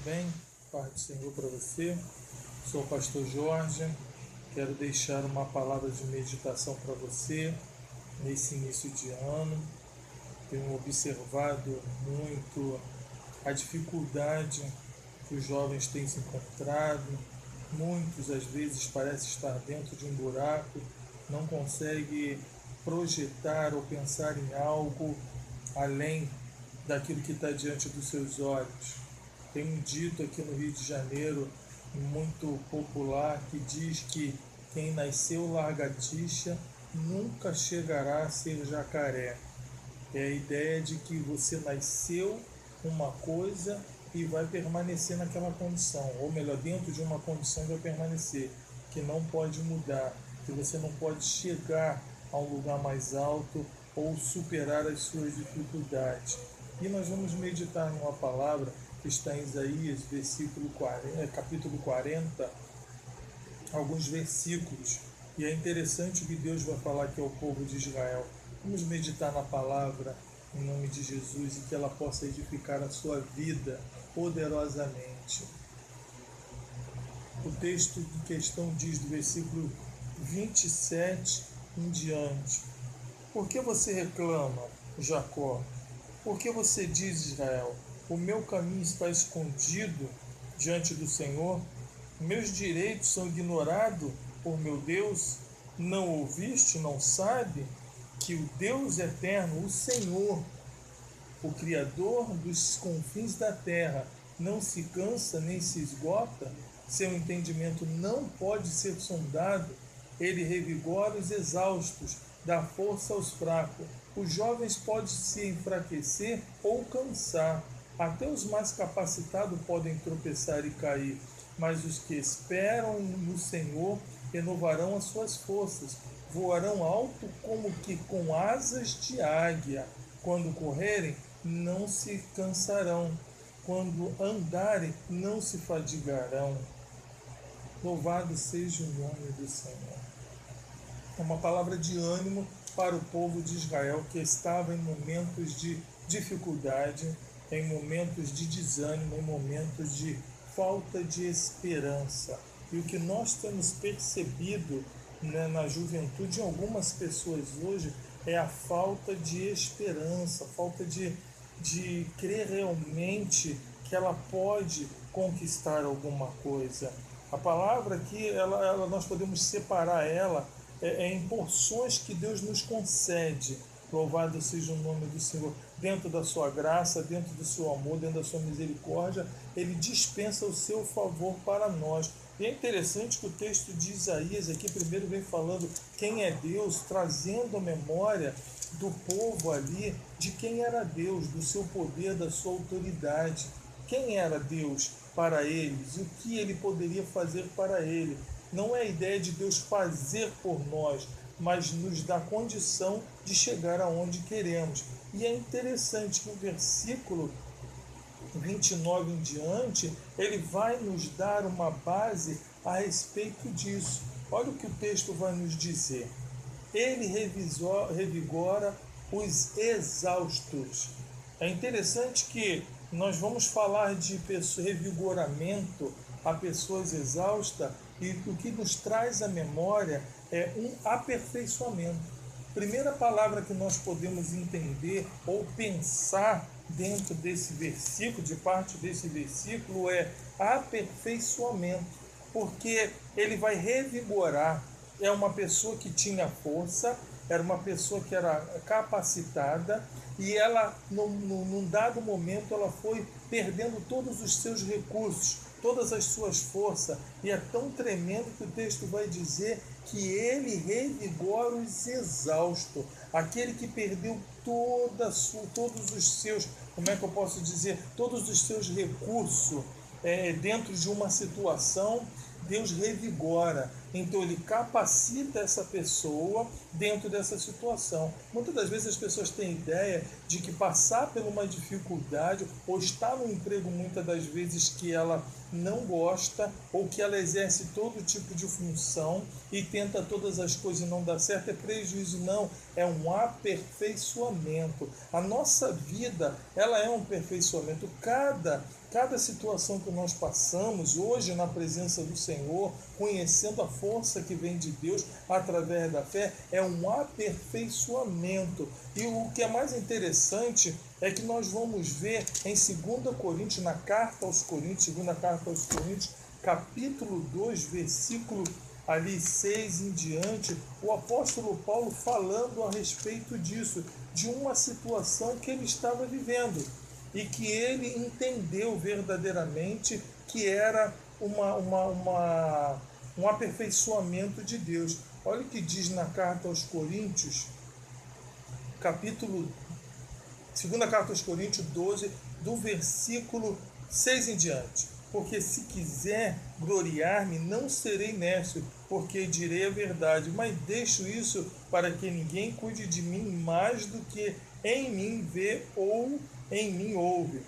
bem? Paz do Senhor para você. Sou o pastor Jorge. Quero deixar uma palavra de meditação para você nesse início de ano. Tenho observado muito a dificuldade que os jovens têm se encontrado. Muitos, às vezes, parecem estar dentro de um buraco, não conseguem projetar ou pensar em algo além daquilo que está diante dos seus olhos. Tem um dito aqui no Rio de Janeiro, muito popular, que diz que quem nasceu lagartixa nunca chegará a ser jacaré. É a ideia de que você nasceu uma coisa e vai permanecer naquela condição, ou melhor, dentro de uma condição vai permanecer, que não pode mudar, que você não pode chegar a um lugar mais alto ou superar as suas dificuldades. E nós vamos meditar numa palavra que está em Isaías, capítulo 40, alguns versículos. E é interessante o que Deus vai falar aqui ao povo de Israel. Vamos meditar na palavra em nome de Jesus e que ela possa edificar a sua vida poderosamente. O texto em questão diz do versículo 27 em diante: Por que você reclama, Jacó? Por que você diz, Israel, o meu caminho está escondido diante do Senhor? Meus direitos são ignorados por meu Deus? Não ouviste, não sabe que o Deus eterno, o Senhor, o Criador dos confins da terra, não se cansa nem se esgota? Seu entendimento não pode ser sondado. Ele revigora os exaustos, dá força aos fracos. Os jovens podem se enfraquecer ou cansar. Até os mais capacitados podem tropeçar e cair. Mas os que esperam no Senhor renovarão as suas forças. Voarão alto como que com asas de águia. Quando correrem, não se cansarão. Quando andarem, não se fadigarão. Louvado seja o nome do Senhor. É uma palavra de ânimo para o povo de Israel que estava em momentos de dificuldade, em momentos de desânimo, em momentos de falta de esperança. E o que nós temos percebido, né, na juventude de algumas pessoas hoje é a falta de esperança, a falta de crer realmente que ela pode conquistar alguma coisa. A palavra aqui, nós podemos separar ela em porções que Deus nos concede. Louvado seja o nome do Senhor. Dentro da sua graça, dentro do seu amor, dentro da sua misericórdia, Ele dispensa o seu favor para nós. E é interessante que o texto de Isaías aqui primeiro vem falando quem é Deus, trazendo a memória do povo ali, de quem era Deus, do seu poder, da sua autoridade. Quem era Deus para eles? O que Ele poderia fazer para ele? Não é a ideia de Deus fazer por nós, mas nos dá condição de chegar aonde queremos. E é interessante que o versículo 29 em diante, ele vai nos dar uma base a respeito disso. Olha o que o texto vai nos dizer. Ele revigora os exaustos. É interessante que nós vamos falar de revigoramento a pessoas exaustas e o que nos traz à memória é um aperfeiçoamento. Primeira palavra que nós podemos entender ou pensar dentro desse versículo, de parte desse versículo, é aperfeiçoamento, porque ele vai revigorar. É uma pessoa que tinha força, era uma pessoa que era capacitada e ela, num dado momento, ela foi perdendo todos os seus recursos, todas as suas forças, e é tão tremendo que o texto vai dizer que ele revigora os exaustos, aquele que perdeu todos os seus, como é que eu posso dizer, todos os seus recursos dentro de uma situação. Deus revigora. Então ele capacita essa pessoa dentro dessa situação. Muitas das vezes as pessoas têm ideia de que passar por uma dificuldade ou estar no emprego muitas das vezes que ela não gosta ou que ela exerce todo tipo de função e tenta todas as coisas e não dá certo é prejuízo. Não, é um aperfeiçoamento. A nossa vida, ela é um aperfeiçoamento. Cada situação que nós passamos hoje na presença do Senhor, conhecendo a força que vem de Deus através da fé, é um aperfeiçoamento. E o que é mais interessante é que nós vamos ver em 2 Coríntios, na carta aos Coríntios, segunda carta aos Coríntios, capítulo 2, versículo ali 6 em diante, o apóstolo Paulo falando a respeito disso, de uma situação que ele estava vivendo e que ele entendeu verdadeiramente que era um aperfeiçoamento de Deus. Olha o que diz na carta aos Coríntios, segunda carta aos Coríntios 12, do versículo 6 em diante. Porque se quiser gloriar-me, não serei nércio, porque direi a verdade, mas deixo isso para que ninguém cuide de mim mais do que em mim vê ou em mim ouve.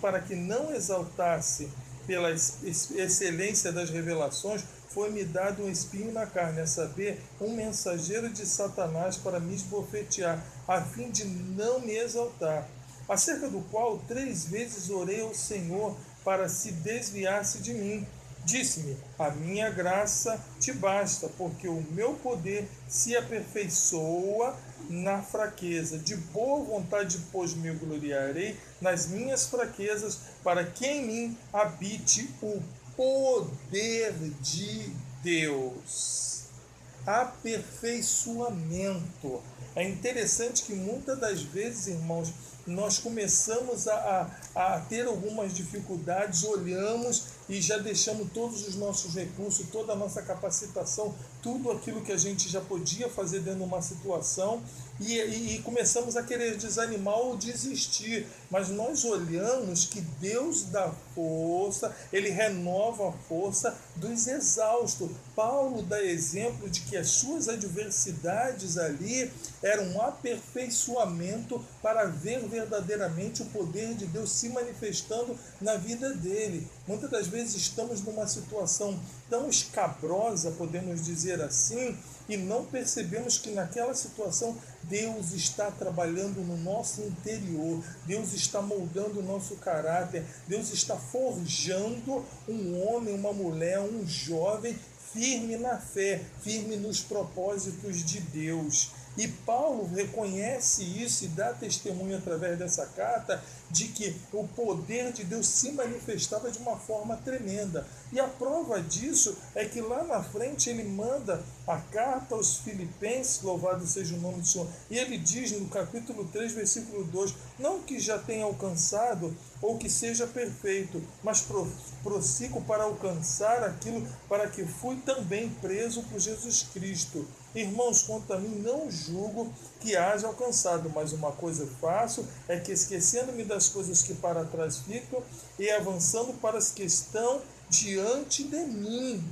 Para que não exaltasse pela excelência das revelações, foi-me dado um espinho na carne, a saber, um mensageiro de Satanás para me esbofetear, a fim de não me exaltar. Acerca do qual 3 vezes orei ao Senhor para se desviasse de mim. Disse-me, a minha graça te basta, porque o meu poder se aperfeiçoa na fraqueza. De boa vontade, pois, me gloriarei nas minhas fraquezas, para que em mim habite o poder de Deus. Aperfeiçoamento. É interessante que muitas das vezes, irmãos, nós começamos a ter algumas dificuldades, olhamos e já deixamos todos os nossos recursos, toda a nossa capacitação, tudo aquilo que a gente já podia fazer dentro de uma situação e começamos a querer desanimar ou desistir. Mas nós olhamos que Deus dá força, Ele renova a força dos exaustos. Paulo dá exemplo de que as suas adversidades ali eram um aperfeiçoamento para ver verdadeiramente o poder de Deus se manifestando na vida dele. Muitas das vezes estamos numa situação tão escabrosa, podemos dizer assim, e não percebemos que naquela situação Deus está trabalhando no nosso interior, Deus está moldando o nosso caráter, Deus está forjando um homem, uma mulher, um jovem firme na fé, firme nos propósitos de Deus. E Paulo reconhece isso e dá testemunho através dessa carta de que o poder de Deus se manifestava de uma forma tremenda. E a prova disso é que lá na frente ele manda a carta aos Filipenses, louvado seja o nome do Senhor, e ele diz no capítulo 3, versículo 2, não que já tenha alcançado ou que seja perfeito, mas prossigo para alcançar aquilo para que fui também preso por Jesus Cristo. Irmãos, quanto a mim, não julgo que haja alcançado, mas uma coisa faço, é que esquecendo-me das coisas que para trás ficam e avançando para as que estão diante de mim.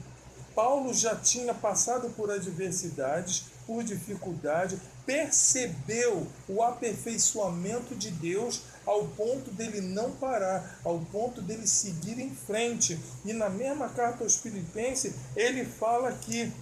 Paulo já tinha passado por adversidades, por dificuldade, percebeu o aperfeiçoamento de Deus ao ponto dele não parar, ao ponto dele seguir em frente. E na mesma carta aos Filipenses, ele fala que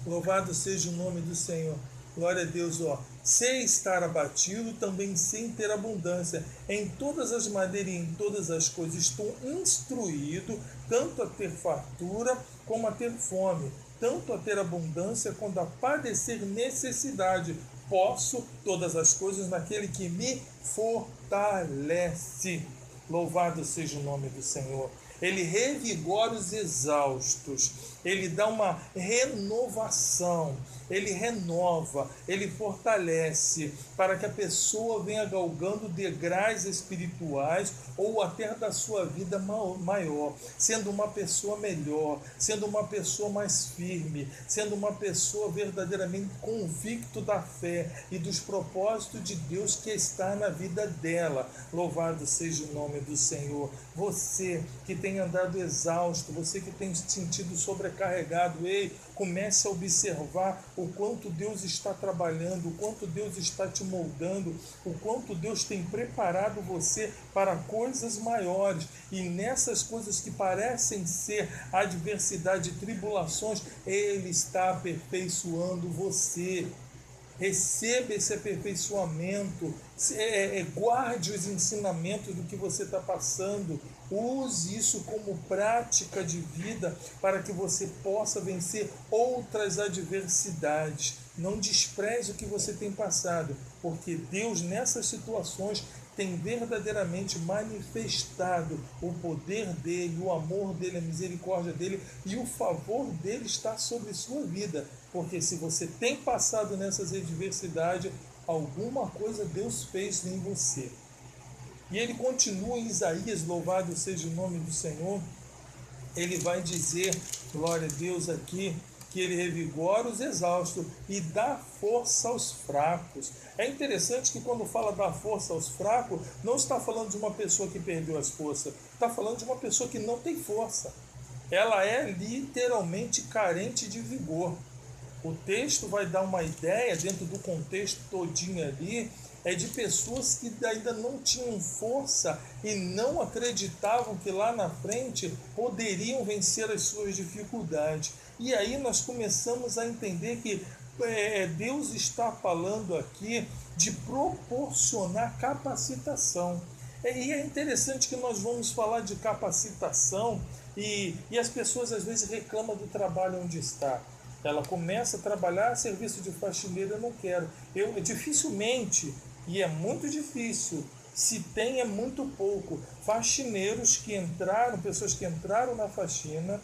louvado seja o nome do Senhor. Glória a Deus, sei estar abatido, também sei ter abundância. Em todas as maneiras e em todas as coisas estou instruído, tanto a ter fartura como a ter fome, tanto a ter abundância quanto a padecer necessidade. Posso todas as coisas naquele que me fortalece. Louvado seja o nome do Senhor. Ele revigora os exaustos, ele dá uma renovação, ele renova, ele fortalece, para que a pessoa venha galgando degraus espirituais ou até da sua vida maior, sendo uma pessoa melhor, sendo uma pessoa mais firme, sendo uma pessoa verdadeiramente convicta da fé e dos propósitos de Deus que está na vida dela. Louvado seja o nome do Senhor. Você que tem tem andado exausto, você que tem se sentido sobrecarregado, ei, comece a observar o quanto Deus está trabalhando, o quanto Deus está te moldando, o quanto Deus tem preparado você para coisas maiores. E nessas coisas que parecem ser adversidade e tribulações, Ele está aperfeiçoando você. Receba esse aperfeiçoamento, guarde os ensinamentos do que você está passando, use isso como prática de vida para que você possa vencer outras adversidades. Não despreze o que você tem passado, porque Deus nessas situações tem verdadeiramente manifestado o poder dele, o amor dele, a misericórdia dele e o favor dele está sobre sua vida. Porque se você tem passado nessas adversidades, alguma coisa Deus fez em você. E ele continua em Isaías, louvado seja o nome do Senhor, ele vai dizer, glória a Deus aqui, que ele revigora os exaustos e dá força aos fracos. É interessante que quando fala dar força aos fracos, não está falando de uma pessoa que perdeu as forças, está falando de uma pessoa que não tem força. Ela é literalmente carente de vigor. O texto vai dar uma ideia, dentro do contexto todinho ali, é de pessoas que ainda não tinham força e não acreditavam que lá na frente poderiam vencer as suas dificuldades. E aí nós começamos a entender que Deus está falando aqui de proporcionar capacitação. E é interessante que nós vamos falar de capacitação e as pessoas às vezes reclamam do trabalho onde está. Ela começa a trabalhar serviço de faxineira, eu não quero. Eu dificilmente, e é muito difícil, se tem é muito pouco, faxineiros que entraram, pessoas que entraram na faxina,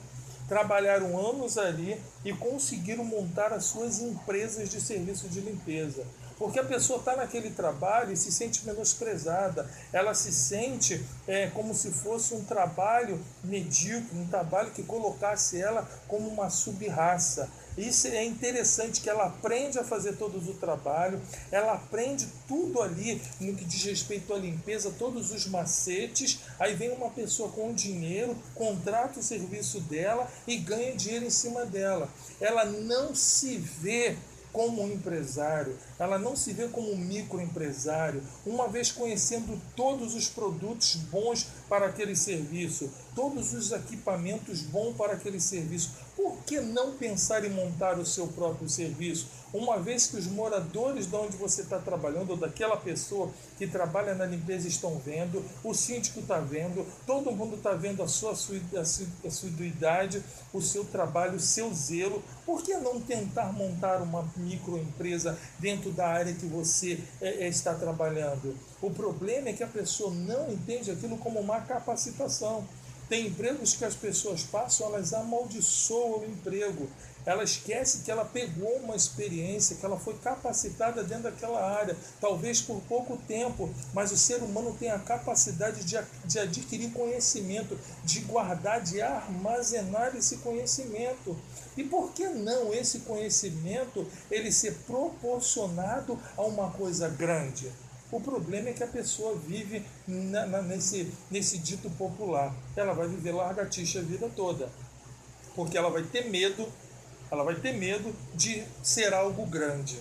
trabalharam anos ali e conseguiram montar as suas empresas de serviço de limpeza. Porque a pessoa está naquele trabalho e se sente menosprezada, ela se sente como se fosse um trabalho medíocre, um trabalho que colocasse ela como uma sub-raça. Isso é interessante, que ela aprende a fazer todo o trabalho, ela aprende tudo ali no que diz respeito à limpeza, todos os macetes, aí vem uma pessoa com dinheiro, contrata o serviço dela e ganha dinheiro em cima dela. Ela não se vê como um empresário, ela não se vê como um microempresário, uma vez conhecendo todos os produtos bons para aquele serviço, todos os equipamentos bons para aquele serviço. Por que não pensar em montar o seu próprio serviço? Uma vez que os moradores de onde você está trabalhando, ou daquela pessoa que trabalha na limpeza estão vendo, o síndico está vendo, todo mundo está vendo a sua assiduidade, o seu trabalho, o seu zelo. Por que não tentar montar uma microempresa dentro da área que você está trabalhando? O problema é que a pessoa não entende aquilo como uma capacitação. Tem empregos que as pessoas passam, elas amaldiçoam o emprego. Ela esquece que ela pegou uma experiência, que ela foi capacitada dentro daquela área, talvez por pouco tempo, mas o ser humano tem a capacidade de adquirir conhecimento, de guardar, de armazenar esse conhecimento. E por que não esse conhecimento ele ser proporcionado a uma coisa grande? O problema é que a pessoa vive nesse dito popular. Ela vai viver largatixa a vida toda, porque ela vai ter medo de ser algo grande.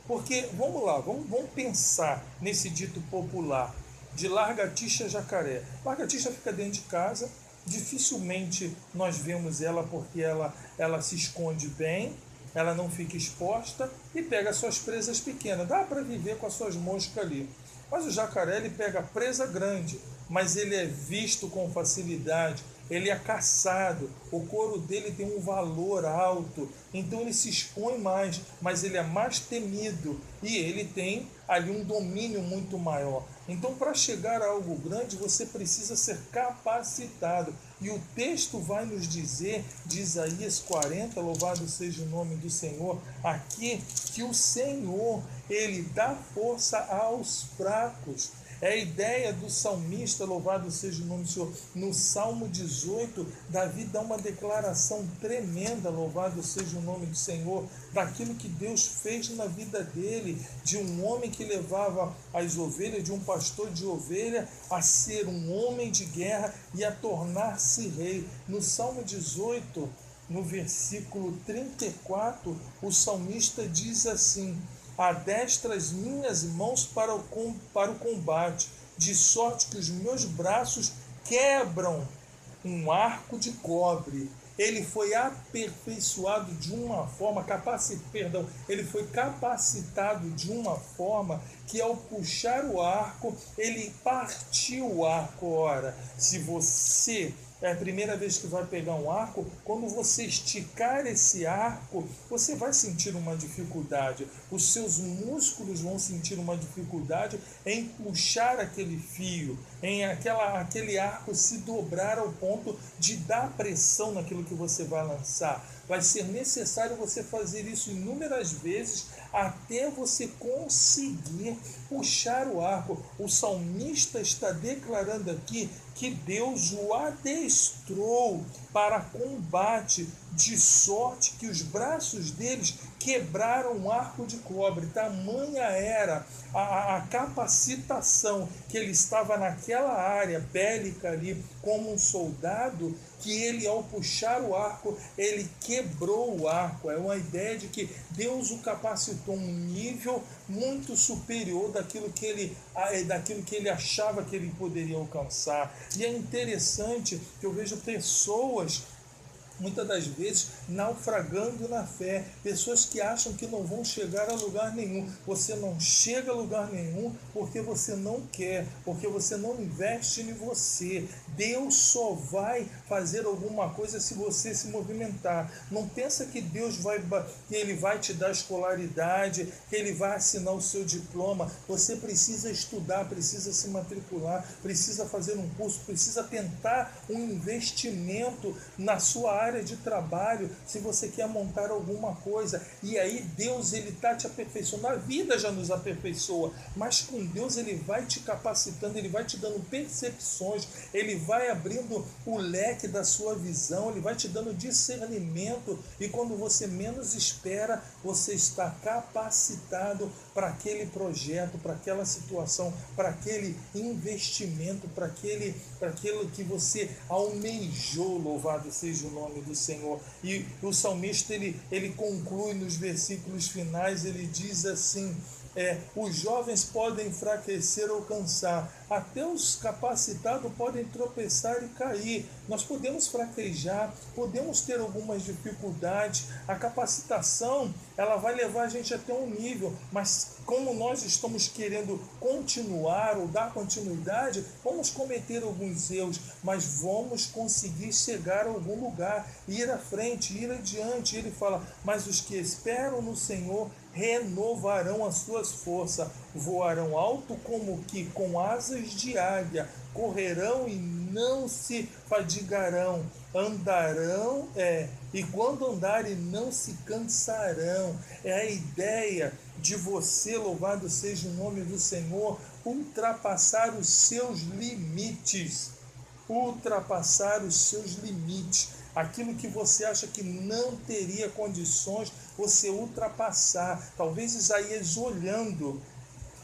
Porque, vamos lá, vamos pensar nesse dito popular de largatixa jacaré. Largatixa fica dentro de casa, dificilmente nós vemos ela porque ela se esconde bem, ela não fica exposta e pega suas presas pequenas. Dá para viver com as suas moscas ali. Mas o jacaré ele pega presa grande, mas ele é visto com facilidade, ele é caçado, o couro dele tem um valor alto, então ele se expõe mais, mas ele é mais temido e ele tem ali um domínio muito maior. Então, para chegar a algo grande, você precisa ser capacitado. E o texto vai nos dizer, de Isaías 40, louvado seja o nome do Senhor, aqui, que o Senhor, ele dá força aos fracos. É a ideia do salmista, louvado seja o nome do Senhor. No Salmo 18, Davi dá uma declaração tremenda, louvado seja o nome do Senhor, daquilo que Deus fez na vida dele, de um homem que levava as ovelhas, de um pastor de ovelha, a ser um homem de guerra e a tornar-se rei. No Salmo 18, no versículo 34, o salmista diz assim: adestra as minhas mãos para o combate, de sorte que os meus braços quebram um arco de cobre. Ele foi aperfeiçoado de uma forma, ele foi capacitado de uma forma que ao puxar o arco, ele partiu o arco. Ora, se você é a primeira vez que vai pegar um arco, quando você esticar esse arco, você vai sentir uma dificuldade. Os seus músculos vão sentir uma dificuldade em puxar aquele fio, em aquele arco se dobrar ao ponto de dar pressão naquilo que você vai lançar. Vai ser necessário você fazer isso inúmeras vezes até você conseguir puxar o arco. O salmista está declarando aqui que Deus o adestrou para combate, de sorte que os braços deles quebraram um arco de cobre. Tamanha era a capacitação que ele estava naquela área bélica ali como um soldado, que ele, ao puxar o arco, ele quebrou o arco. É uma ideia de que Deus o capacitou um nível muito superior daquilo que ele achava que ele poderia alcançar. E é interessante que eu vejo pessoas, muitas das vezes, naufragando na fé, pessoas que acham que não vão chegar a lugar nenhum. Você não chega a lugar nenhum porque você não quer, porque você não investe em você. Deus só vai fazer alguma coisa se você se movimentar. Não pensa que que ele vai te dar escolaridade, que ele vai assinar o seu diploma. Você precisa estudar, precisa se matricular, precisa fazer um curso, precisa tentar um investimento na sua área de trabalho, se você quer montar alguma coisa. E aí Deus, ele está te aperfeiçoando. A vida já nos aperfeiçoa, mas com Deus ele vai te capacitando, ele vai te dando percepções, ele vai abrindo o leque da sua visão, ele vai te dando discernimento, e quando você menos espera, você está capacitado para aquele projeto, para aquela situação, para aquele investimento, para aquilo que você almejou. Louvado seja o nome do Senhor. E o salmista ele conclui nos versículos finais, ele diz assim: os jovens podem enfraquecer ou cansar, até os capacitados podem tropeçar e cair. Nós podemos fraquejar, podemos ter algumas dificuldades. A capacitação, ela vai levar a gente até um nível, mas como nós estamos querendo continuar ou dar continuidade, vamos cometer alguns erros, mas vamos conseguir chegar a algum lugar, ir à frente, ir adiante. Ele fala: mas os que esperam no Senhor renovarão as suas forças, voarão alto como que com asas de águia, correrão e não se fadigarão, andarão e quando andarem não se cansarão. É a ideia de você, louvado seja o nome do Senhor, ultrapassar os seus limites. Ultrapassar os seus limites. Aquilo que você acha que não teria condições, você ultrapassar. Talvez Isaías, olhando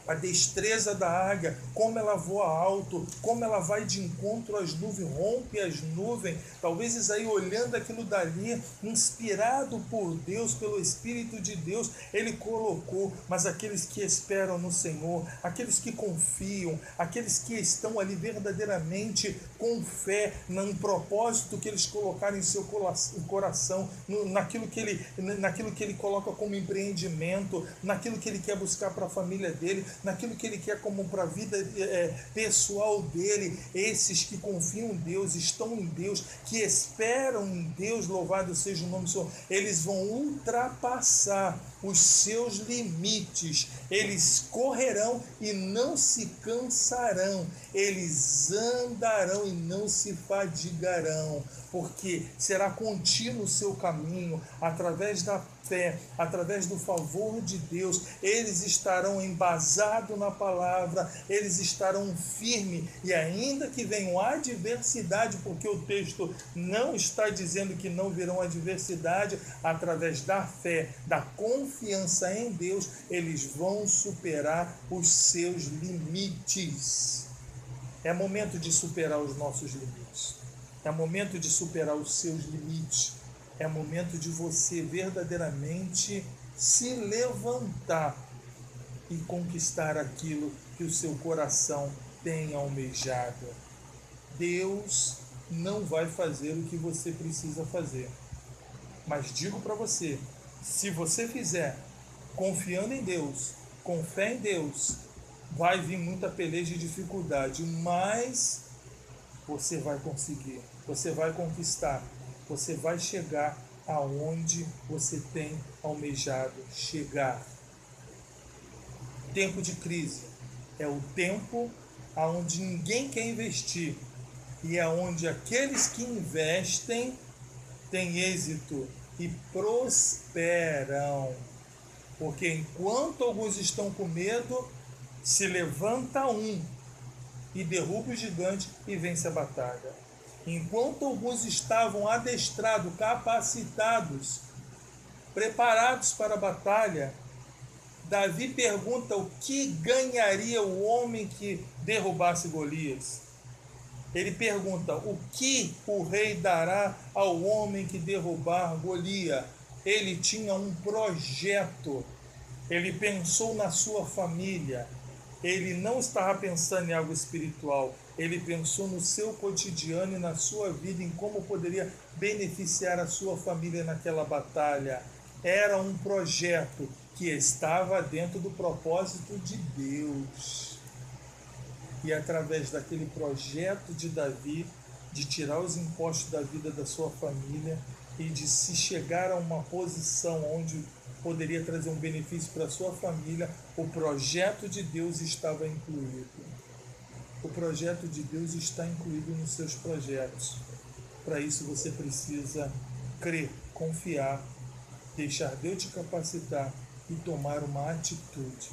a destreza da águia, como ela voa alto, como ela vai de encontro às nuvens, rompe as nuvens. Talvez Isaías, olhando aquilo dali, inspirado por Deus, pelo Espírito de Deus, ele colocou: mas aqueles que esperam no Senhor, aqueles que confiam, aqueles que estão ali verdadeiramente com fé num propósito que eles colocaram em seu coração, naquilo que ele coloca como empreendimento, naquilo que ele quer buscar para a família dele, naquilo que ele quer como para a vida pessoal dele. Esses que confiam em Deus, estão em Deus, que esperam em Deus, louvado seja o nome do Senhor, eles vão ultrapassar os seus limites, eles correrão e não se cansarão, eles andarão e não se fadigarão, porque será contínuo o seu caminho, através da fé, através do favor de Deus. Eles estarão embasados enraizado na palavra, eles estarão firmes, e ainda que venham adversidade, porque o texto não está dizendo que não virão adversidade, através da fé, da confiança em Deus, eles vão superar os seus limites. É momento de superar os nossos limites. É momento de superar os seus limites. É momento de você verdadeiramente se levantar e conquistar aquilo que o seu coração tem almejado. Deus não vai fazer o que você precisa fazer. Mas digo para você, se você fizer confiando em Deus, com fé em Deus, vai vir muita peleja e dificuldade, mas você vai conseguir, você vai conquistar, você vai chegar aonde você tem almejado chegar. Tempo de crise é o tempo onde ninguém quer investir e é onde aqueles que investem têm êxito e prosperam. Porque enquanto alguns estão com medo, se levanta um e derruba o gigante e vence a batalha. Enquanto alguns estavam adestrados, capacitados, preparados para a batalha, Davi pergunta o que ganharia o homem que derrubasse Golias. Ele pergunta o que o rei dará ao homem que derrubar Golias. Ele tinha um projeto, ele pensou na sua família, ele não estava pensando em algo espiritual, ele pensou no seu cotidiano e na sua vida, em como poderia beneficiar a sua família naquela batalha. Era um projeto que estava dentro do propósito de Deus. E através daquele projeto de Davi, de tirar os impostos da vida da sua família e de se chegar a uma posição onde poderia trazer um benefício para a sua família, o projeto de Deus estava incluído. O projeto de Deus está incluído nos seus projetos. Para isso você precisa crer, confiar, deixar Deus te capacitar e tomar uma atitude.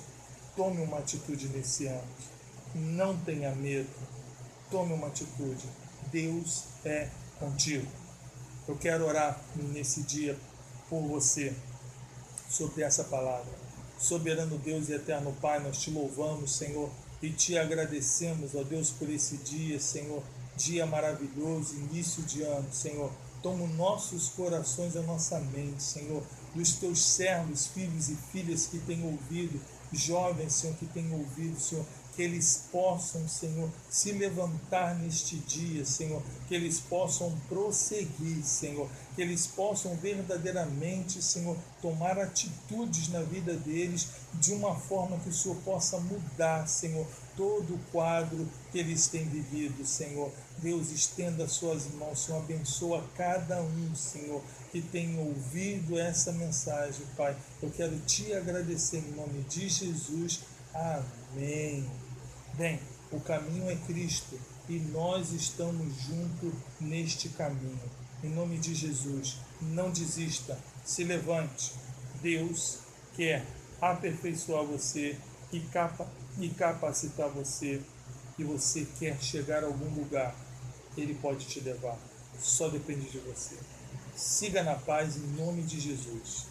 Tome uma atitude nesse ano. Não tenha medo. Tome uma atitude. Deus é contigo. Eu quero orar nesse dia por você sobre essa palavra. Soberano Deus e eterno Pai, nós te louvamos, Senhor, e te agradecemos, ó Deus, por esse dia, Senhor, dia maravilhoso, início de ano, Senhor. Toma nossos corações, a nossa mente, Senhor, dos teus servos, filhos e filhas que têm ouvido, jovens, Senhor, que têm ouvido, Senhor, que eles possam, Senhor, se levantar neste dia, Senhor, que eles possam prosseguir, Senhor, que eles possam verdadeiramente, Senhor, tomar atitudes na vida deles de uma forma que o Senhor possa mudar, Senhor, todo o quadro que eles têm vivido, Senhor. Deus, estenda as suas mãos, Senhor, abençoa cada um, Senhor, que tem ouvido essa mensagem, Pai. Eu quero te agradecer em nome de Jesus. Amém. Bem, o caminho é Cristo e nós estamos juntos neste caminho. Em nome de Jesus, não desista, se levante. Deus quer aperfeiçoar você e capacitar você, e você quer chegar a algum lugar, Ele pode te levar. Só depende de você. Siga na paz em nome de Jesus.